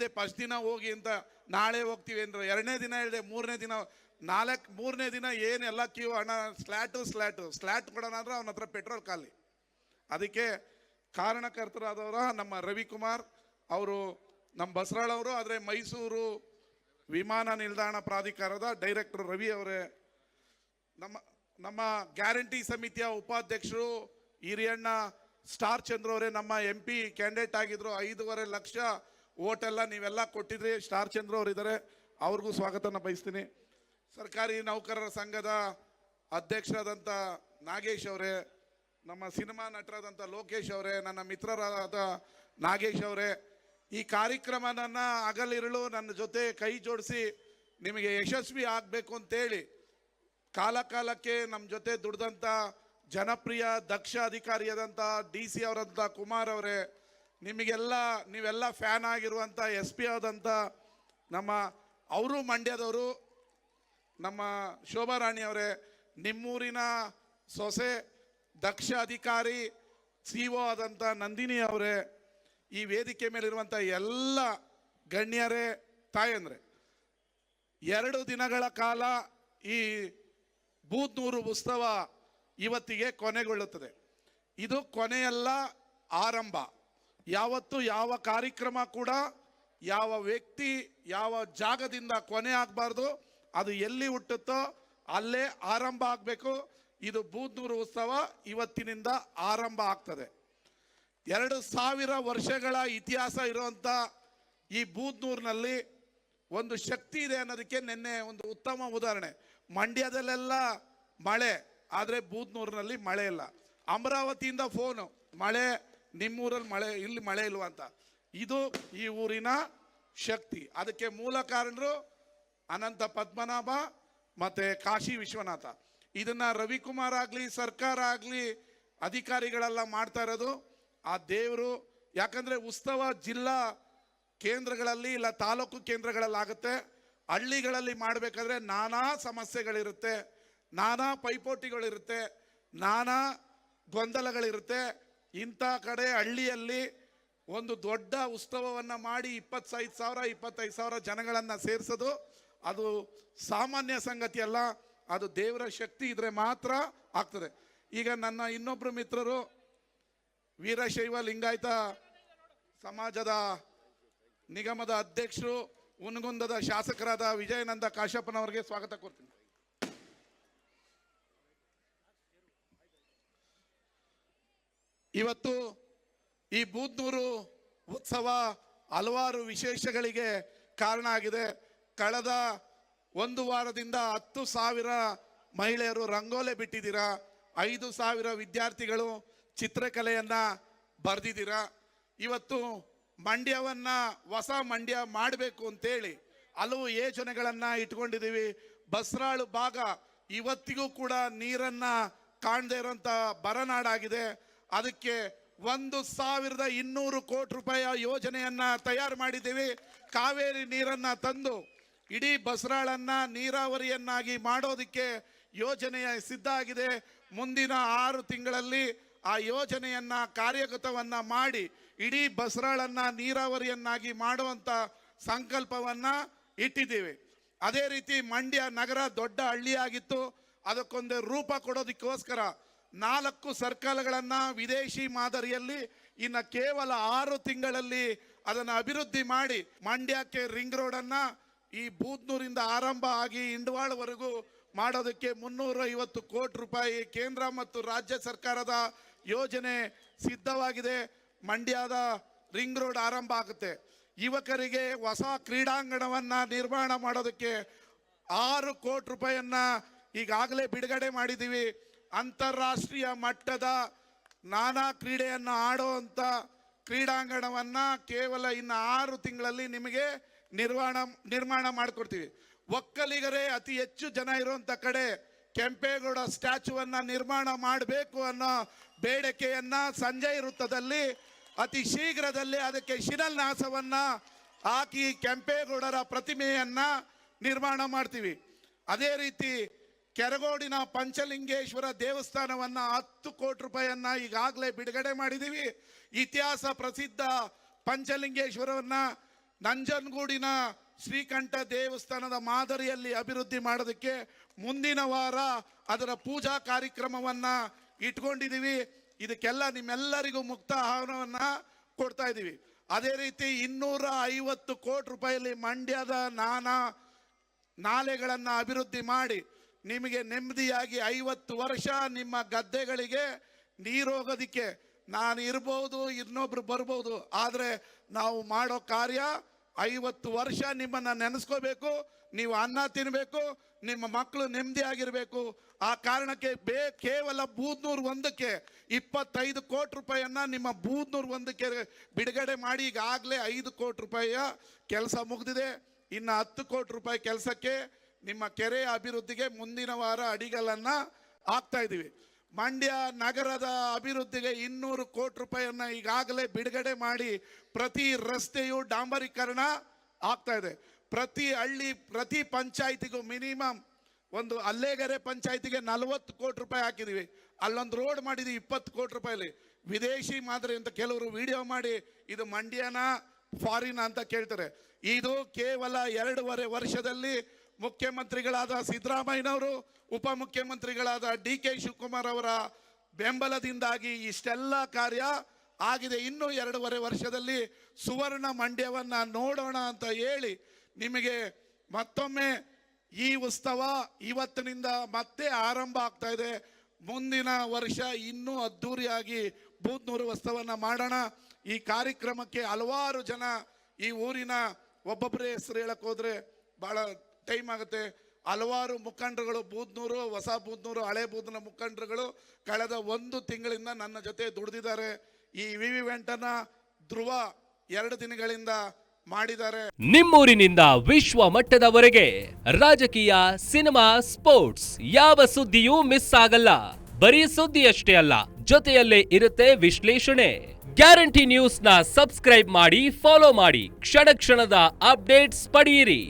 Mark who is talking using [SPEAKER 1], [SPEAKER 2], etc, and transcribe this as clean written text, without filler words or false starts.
[SPEAKER 1] ಹೇಳಿದೆ ಫಸ್ಟ್ ದಿನ ಹೋಗಿ ಅಂತ, ನಾಳೆ ಹೋಗ್ತೀವಿ ಅಂದರು. ಎರಡನೇ ದಿನ ಹೇಳಿದೆ, ಮೂರನೇ ದಿನ, ಮೂರನೇ ದಿನ ಏನೆಲ್ಲ ಕ್ಯೂ, ಹಣ ಸ್ಲ್ಯಾಟ್ ಕೊಡೋಣ ಅಂದ್ರೆ ಅವನ ಹತ್ರ ಪೆಟ್ರೋಲ್ ಖಾಲಿ. ಅದಕ್ಕೆ ಕಾರಣಕರ್ತರಾದವರ ನಮ್ಮ ರವಿಕುಮಾರ್ ಅವರು, ನಮ್ಮ ಬಸರಾಳ್ ಅವರು, ಆದರೆ ಮೈಸೂರು ವಿಮಾನ ನಿಲ್ದಾಣ ಪ್ರಾಧಿಕಾರದ ಡೈರೆಕ್ಟರ್ ರವಿ ಅವರೇ, ನಮ್ಮ ಗ್ಯಾರಂಟಿ ಸಮಿತಿಯ ಉಪಾಧ್ಯಕ್ಷರು ಹಿರಿಯಣ್ಣ ಸ್ಟಾರ್ ಚಂದ್ರ ಅವರೇ, ನಮ್ಮ MP ಕ್ಯಾಂಡಿಡೇಟ್ ಆಗಿದ್ರು, 5.5 ಲಕ್ಷ ಓಟೆಲ್ಲ ನೀವೆಲ್ಲ ಕೊಟ್ಟಿದ್ರಿ. ಸ್ಟಾರ್ ಚಂದ್ರ ಅವರು ಇದ್ದಾರೆ, ಅವ್ರಿಗೂ ಸ್ವಾಗತನ ಬಯಸ್ತೀನಿ. ಸರ್ಕಾರಿ ನೌಕರರ ಸಂಘದ ಅಧ್ಯಕ್ಷರಾದಂಥ ನಾಗೇಶ್ ಅವರೇ, ನಮ್ಮ ಸಿನಿಮಾ ನಟರಾದಂಥ ಲೋಕೇಶ್ ಅವರೇ, ನನ್ನ ಮಿತ್ರರಾದ ನಾಗೇಶ್ ಅವರೇ, ಈ ಕಾರ್ಯಕ್ರಮನ ಹಗಲಿರುಳು ನನ್ನ ಜೊತೆ ಕೈ ಜೋಡಿಸಿ ನಿಮಗೆ ಯಶಸ್ವಿ ಆಗಬೇಕು ಅಂತೇಳಿ ಕಾಲಕ್ಕೆ ನಮ್ಮ ಜೊತೆ ದುಡ್ದಂಥ ಜನಪ್ರಿಯ ದಕ್ಷ ಅಧಿಕಾರಿಯಾದಂಥ DC ಅವರಂಥ ಕುಮಾರ್ ಅವರೇ, ನೀವೆಲ್ಲ ಫ್ಯಾನ್ ಆಗಿರುವಂಥ SP ಆದಂಥ ಅವರು ಮಂಡ್ಯದವರು, ನಮ್ಮ ಶೋಭಾ ರಾಣಿ ಅವರೇ, ನಿಮ್ಮೂರಿನ ಸೊಸೆ ದಕ್ಷ ಅಧಿಕಾರಿ CO ಆದಂಥ ನಂದಿನಿ ಅವರೇ, ಈ ವೇದಿಕೆ ಮೇಲಿರುವಂಥ ಎಲ್ಲ ಗಣ್ಯರೇ, ತಾಯಂದ್ರೆ, 2 ದಿನಗಳ ಕಾಲ ಈ ಬೂದ್ನೂರು ಉತ್ಸವ ಇವತ್ತಿಗೆ ಕೊನೆಗೊಳ್ಳುತ್ತದೆ. ಇದು ಕೊನೆಯಲ್ಲ, ಆರಂಭ. ಯಾವತ್ತು ಯಾವ ಕಾರ್ಯಕ್ರಮ ಕೂಡ ಯಾವ ವ್ಯಕ್ತಿ ಯಾವ ಜಾಗದಿಂದ ಕೊನೆ ಆಗಬಾರ್ದು, ಅದು ಎಲ್ಲಿ ಹುಟ್ಟುತ್ತೋ ಅಲ್ಲೇ ಆರಂಭ ಆಗಬೇಕು. ಇದು ಬೂದ್ನೂರು ಉತ್ಸವ ಇವತ್ತಿನಿಂದ ಆರಂಭ ಆಗ್ತದೆ. 2000 ವರ್ಷಗಳ ಇತಿಹಾಸ ಇರುವಂಥ ಈ ಬೂದ್ನೂರಿನಲ್ಲಿ ಒಂದು ಶಕ್ತಿ ಇದೆ ಅನ್ನೋದಕ್ಕೆ ನಿನ್ನೆ ಒಂದು ಉತ್ತಮ ಉದಾಹರಣೆ. ಮಂಡ್ಯದಲ್ಲೆಲ್ಲ ಮಳೆ, ಆದರೆ ಬೂದ್ನೂರಿನಲ್ಲಿ ಮಳೆ ಇಲ್ಲ. ಅಮರಾವತಿಯಿಂದ ಫೋನು, ಮಳೆ ನಿಮ್ಮೂರಲ್ಲಿ ಮಳೆ, ಇಲ್ಲಿ ಮಳೆ ಇಲ್ವ ಅಂತ. ಇದು ಈ ಊರಿನ ಶಕ್ತಿ. ಅದಕ್ಕೆ ಮೂಲ ಕಾರಣರು ಅನಂತ ಪದ್ಮನಾಭ ಮತ್ತು ಕಾಶಿ ವಿಶ್ವನಾಥ. ಇದನ್ನು ರವಿಕುಮಾರ್ ಆಗಲಿ ಸರ್ಕಾರ ಆಗಲಿ ಅಧಿಕಾರಿಗಳೆಲ್ಲ ಮಾಡ್ತಾ ಇರೋದು ಆ ದೇವರು. ಯಾಕಂದರೆ ಉತ್ಸವ ಜಿಲ್ಲಾ ಕೇಂದ್ರಗಳಲ್ಲಿ ಇಲ್ಲ ತಾಲೂಕು ಕೇಂದ್ರಗಳಲ್ಲಾಗುತ್ತೆ. ಹಳ್ಳಿಗಳಲ್ಲಿ ಮಾಡಬೇಕಾದ್ರೆ ನಾನಾ ಸಮಸ್ಯೆಗಳಿರುತ್ತೆ, ನಾನಾ ಪೈಪೋಟಿಗಳಿರುತ್ತೆ, ನಾನಾ ಗೊಂದಲಗಳಿರುತ್ತೆ. ಇಂಥ ಕಡೆ ಹಳ್ಳಿಯಲ್ಲಿ ಒಂದು ದೊಡ್ಡ ಉತ್ಸವವನ್ನು ಮಾಡಿ 25,000 ಜನಗಳನ್ನು ಸೇರಿಸೋದು ಅದು ಸಾಮಾನ್ಯ ಸಂಗತಿ ಅಲ್ಲ. ಅದು ದೇವರ ಶಕ್ತಿ ಇದ್ರೆ ಮಾತ್ರ ಆಗ್ತದೆ. ಈಗ ನನ್ನ ಇನ್ನೊಬ್ಬರು ಮಿತ್ರರು ವೀರಶೈವ ಲಿಂಗಾಯತ ಸಮಾಜದ ನಿಗಮದ ಅಧ್ಯಕ್ಷರು, ಹುನಗುಂದದ ಶಾಸಕರಾದ ವಿಜಯಾನಂದ ಕಾಶ್ಯಪ್ಪನವರಿಗೆ ಸ್ವಾಗತ ಕೋರ್ತೀನಿ. ಇವತ್ತು ಈ ಬೂದ್ನೂರು ಉತ್ಸವ ಹಲವಾರು ವಿಶೇಷಗಳಿಗೆ ಕಾರಣ ಆಗಿದೆ. ಕಳೆದ 1 ವಾರದಿಂದ 10,000 ಮಹಿಳೆಯರು ರಂಗೋಲೆ ಬಿಟ್ಟಿದ್ದೀರಾ, 5,000 ವಿದ್ಯಾರ್ಥಿಗಳು ಚಿತ್ರಕಲೆಯನ್ನು ಬರೆದಿದ್ದೀರಾ. ಇವತ್ತು ಮಂಡ್ಯವನ್ನು ಹೊಸ ಮಂಡ್ಯ ಮಾಡಬೇಕು ಅಂತೇಳಿ ಹಲವು ಯೋಜನೆಗಳನ್ನು ಇಟ್ಕೊಂಡಿದ್ದೀವಿ. ಬಸರಾಳು ಭಾಗ ಇವತ್ತಿಗೂ ಕೂಡ ನೀರನ್ನು ಕಾಣದೇ ಇರೋಂಥ ಬರನಾಡಾಗಿದೆ. ಅದಕ್ಕೆ 1,200 ಕೋಟಿ ರೂಪಾಯಿ ಯೋಜನೆಯನ್ನು ತಯಾರು ಮಾಡಿದ್ದೀವಿ. ಕಾವೇರಿ ನೀರನ್ನು ತಂದು ಇಡೀ ಬಸರಾಳನ್ನು ನೀರಾವರಿಯನ್ನಾಗಿ ಮಾಡೋದಕ್ಕೆ ಯೋಜನೆಯ ಸಿದ್ಧ ಆಗಿದೆ. ಮುಂದಿನ 6 ತಿಂಗಳಲ್ಲಿ ಆ ಯೋಜನೆಯನ್ನು ಕಾರ್ಯಗತವನ್ನು ಮಾಡಿ ಇಡೀ ಬಸರಾಳನ್ನು ನೀರಾವರಿಯನ್ನಾಗಿ ಮಾಡುವಂಥ ಸಂಕಲ್ಪವನ್ನು ಇಟ್ಟಿದ್ದೀವಿ. ಅದೇ ರೀತಿ ಮಂಡ್ಯ ನಗರ ದೊಡ್ಡ ಹಳ್ಳಿಯಾಗಿತ್ತು, ಅದಕ್ಕೊಂದು ರೂಪ ಕೊಡೋದಕ್ಕೋಸ್ಕರ 4 ಸರ್ಕಲ್ಗಳನ್ನು ವಿದೇಶಿ ಮಾದರಿಯಲ್ಲಿ ಇನ್ನು ಕೇವಲ 6 ತಿಂಗಳಲ್ಲಿ ಅದನ್ನು ಅಭಿವೃದ್ಧಿ ಮಾಡಿ ಮಂಡ್ಯಕ್ಕೆ ರಿಂಗ್ ರೋಡನ್ನು ಈ ಬೂದ್ನೂರಿಂದ ಆರಂಭ ಆಗಿ ಇಂಡವಾಳವರೆಗೂ ಮಾಡೋದಕ್ಕೆ 350 ಕೋಟಿ ರೂಪಾಯಿ ಕೇಂದ್ರ ಮತ್ತು ರಾಜ್ಯ ಸರ್ಕಾರದ ಯೋಜನೆ ಸಿದ್ಧವಾಗಿದೆ. ಮಂಡ್ಯದ ರಿಂಗ್ ರೋಡ್ ಆರಂಭ ಆಗುತ್ತೆ. ಯುವಕರಿಗೆ ಹೊಸ ಕ್ರೀಡಾಂಗಣವನ್ನು ನಿರ್ಮಾಣ ಮಾಡೋದಕ್ಕೆ 6 ಕೋಟಿ ರೂಪಾಯಿಯನ್ನು ಈಗಾಗಲೇ ಬಿಡುಗಡೆ ಮಾಡಿದ್ದೀವಿ. ಅಂತಾರಾಷ್ಟ್ರೀಯ ಮಟ್ಟದ ನಾನಾ ಕ್ರೀಡೆಯನ್ನು ಆಡುವಂಥ ಕ್ರೀಡಾಂಗಣವನ್ನು ಕೇವಲ ಇನ್ನು 6 ತಿಂಗಳಲ್ಲಿ ನಿಮಗೆ ನಿರ್ಮಾಣ ಮಾಡಿಕೊಡ್ತೀವಿ. ಒಕ್ಕಲಿಗರೇ ಅತಿ ಹೆಚ್ಚು ಜನ ಇರುವಂಥ ಕಡೆ ಕೆಂಪೇಗೌಡ ಸ್ಟ್ಯಾಚ್ಯೂವನ್ನು ನಿರ್ಮಾಣ ಮಾಡಬೇಕು ಅನ್ನೋ ಬೇಡಿಕೆಯನ್ನು ಸಂಜಯ್ ವೃತ್ತದಲ್ಲಿ ಅತಿ ಶೀಘ್ರದಲ್ಲಿ ಅದಕ್ಕೆ ಶಿಲಾನ್ಯಾಸವನ್ನು ಹಾಕಿ ಕೆಂಪೇಗೌಡರ ಪ್ರತಿಮೆಯನ್ನು ನಿರ್ಮಾಣ ಮಾಡ್ತೀವಿ. ಅದೇ ರೀತಿ ಕೆರಗೋಡಿನ ಪಂಚಲಿಂಗೇಶ್ವರ ದೇವಸ್ಥಾನವನ್ನು 10 ಕೋಟಿ ರೂಪಾಯಿಯನ್ನು ಈಗಾಗಲೇ ಬಿಡುಗಡೆ ಮಾಡಿದ್ದೀವಿ. ಇತಿಹಾಸ ಪ್ರಸಿದ್ಧ ಪಂಚಲಿಂಗೇಶ್ವರವನ್ನು ನಂಜನಗೂಡಿನ ಶ್ರೀಕಂಠ ದೇವಸ್ಥಾನದ ಮಾದರಿಯಲ್ಲಿ ಅಭಿವೃದ್ಧಿ ಮಾಡೋದಕ್ಕೆ ಮುಂದಿನ ವಾರ ಅದರ ಪೂಜಾ ಕಾರ್ಯಕ್ರಮವನ್ನ ಇಟ್ಕೊಂಡಿದ್ದೀವಿ. ಇದಕ್ಕೆಲ್ಲ ನಿಮ್ಮೆಲ್ಲರಿಗೂ ಮುಕ್ತ ಆಹ್ವಾನವನ್ನ ಕೊಡ್ತಾ ಇದ್ದೀವಿ. ಅದೇ ರೀತಿ 250 ಕೋಟಿ ರೂಪಾಯಿಯಲ್ಲಿ ಮಂಡ್ಯದ ನಾಲೆಗಳನ್ನು ಅಭಿವೃದ್ಧಿ ಮಾಡಿ ನಿಮಗೆ ನೆಮ್ಮದಿಯಾಗಿ 50 ವರ್ಷ ನಿಮ್ಮ ಗದ್ದೆಗಳಿಗೆ ನೀರು ಹೋಗೋದಿಕ್ಕೆ ನಾನು ಇರ್ಬೋದು, ಇನ್ನೊಬ್ರು ಬರ್ಬೋದು, ಆದರೆ ನಾವು ಮಾಡೋ ಕಾರ್ಯ 50 ವರ್ಷ ನಿಮ್ಮನ್ನ ನೆನೆಸ್ಕೋಬೇಕು, ನೀವು ಅನ್ನ ತಿನ್ನಬೇಕು, ನಿಮ್ಮ ಮಕ್ಕಳು ನೆಮ್ಮದಿಯಾಗಿರ್ಬೇಕು. ಆ ಕಾರಣಕ್ಕೆ ಕೇವಲ ಬೂದ್ನೂರು ಒಂದಕ್ಕೆ 25 ಕೋಟಿ ರೂಪಾಯಿಯನ್ನ ನಿಮ್ಮ ಬೂದ್ನೂರು ಒಂದಕ್ಕೆ ಬಿಡುಗಡೆ ಮಾಡಿ ಈಗಾಗಲೇ 5 ಕೋಟಿ ರೂಪಾಯಿಯ ಕೆಲಸ ಮುಗಿದಿದೆ. ಇನ್ನು 10 ಕೋಟಿ ರೂಪಾಯಿ ಕೆಲಸಕ್ಕೆ ನಿಮ್ಮ ಕೆರೆಯ ಅಭಿವೃದ್ಧಿಗೆ ಮುಂದಿನ ವಾರ ಅಡಿಗಲನ್ನ ಹಾಕ್ತಾ ಇದ್ದೀವಿ. ಮಂಡ್ಯ ನಗರದ ಅಭಿವೃದ್ಧಿಗೆ 200 ಕೋಟಿ ರೂಪಾಯಿಯನ್ನ ಈಗಾಗಲೇ ಬಿಡುಗಡೆ ಮಾಡಿ ಪ್ರತಿ ರಸ್ತೆಯು ಡಾಂಬರೀಕರಣ ಆಗ್ತಾ ಇದೆ. ಪ್ರತಿ ಹಳ್ಳಿ, ಪ್ರತಿ ಪಂಚಾಯಿತಿಗೂ ಮಿನಿಮಮ್ ಒಂದು ಅಲ್ಲೇಗೆರೆ ಪಂಚಾಯಿತಿಗೆ 40 ಕೋಟಿ ರೂಪಾಯಿ ಹಾಕಿದೀವಿ. ಅಲ್ಲೊಂದು ರೋಡ್ ಮಾಡಿದ್ವಿ 20 ಕೋಟಿ ರೂಪಾಯಿಲಿ. ವಿದೇಶಿ ಮಾದರಿ ಅಂತ ಕೆಲವರು ವಿಡಿಯೋ ಮಾಡಿ ಇದು ಮಂಡ್ಯನ ಫಾರಿನ್ ಅಂತ ಕೇಳ್ತಾರೆ. ಇದು ಕೇವಲ 2.5 ವರ್ಷದಲ್ಲಿ ಮುಖ್ಯಮಂತ್ರಿಗಳಾದ ಸಿದ್ದರಾಮಯ್ಯನವರು, ಉಪಮುಖ್ಯಮಂತ್ರಿಗಳಾದ DK ಶಿವಕುಮಾರ್ ಅವರ ಬೆಂಬಲದಿಂದಾಗಿ ಇಷ್ಟೆಲ್ಲ ಕಾರ್ಯ ಆಗಿದೆ. ಇನ್ನು 2.5 ವರ್ಷದಲ್ಲಿ ಸುವರ್ಣ ಮಂಡ್ಯವನ್ನ ನೋಡೋಣ ಅಂತ ಹೇಳಿ ನಿಮಗೆ ಮತ್ತೊಮ್ಮೆ ಈ ಉತ್ಸವ ಇವತ್ತಿನಿಂದ ಮತ್ತೆ ಆರಂಭ ಆಗ್ತಾ ಇದೆ. ಮುಂದಿನ ವರ್ಷ ಇನ್ನೂ ಅದ್ದೂರಿಯಾಗಿ ಬೂದ್ನೂರು ಉತ್ಸವನ ಮಾಡೋಣ. ಈ ಕಾರ್ಯಕ್ರಮಕ್ಕೆ ಹಲವಾರು ಜನ, ಈ ಊರಿನ ಒಬ್ಬೊಬ್ಬರೇ ಹೆಸರು ಹೇಳಕ್ ಹೋದ್ರೆ ಬಹಳ ಟೈಮ್ ಆಗುತ್ತೆ. ಹಲವಾರು ಮುಖಂಡರುಗಳು, ಬೂದ್ನೂರು, ಹೊಸ ಬೂದ್ನೂರು, ಹಳೆ ಬೂದ್ನೂರು ಮುಖಂಡರುಗಳು ಕಳೆದ 1 ತಿಂಗಳಿಂದ ನನ್ನ ಜೊತೆ ದುಡಿದಿದ್ದಾರೆ. ಈ ವಿವೆಂಟನ ಧ್ರುವ 2 ದಿನಗಳಿಂದ ಮಾಡಿದ್ದಾರೆ.
[SPEAKER 2] ನಿಮ್ಮೂರಿನಿಂದ ವಿಶ್ವ ಮಟ್ಟದವರೆಗೆ ರಾಜಕೀಯ, ಸಿನಿಮಾ, ಸ್ಪೋರ್ಟ್ಸ್ ಯಾವ ಸುದ್ದಿಯೂ ಮಿಸ್ ಆಗಲ್ಲ. ಬರೀ ಸುದ್ದಿಯಷ್ಟೇ ಅಲ್ಲ, ಜೊತೆಯಲ್ಲೇ ಇರುತ್ತೆ ವಿಶ್ಲೇಷಣೆ. ಗ್ಯಾರಂಟಿ ನ್ಯೂಸ್ ನ ಸಬ್ಸ್ಕ್ರೈಬ್ ಮಾಡಿ, ಫಾಲೋ ಮಾಡಿ, ಕ್ಷಣ ಕ್ಷಣದ ಅಪ್ಡೇಟ್ಸ್ ಪಡೆಯಿರಿ.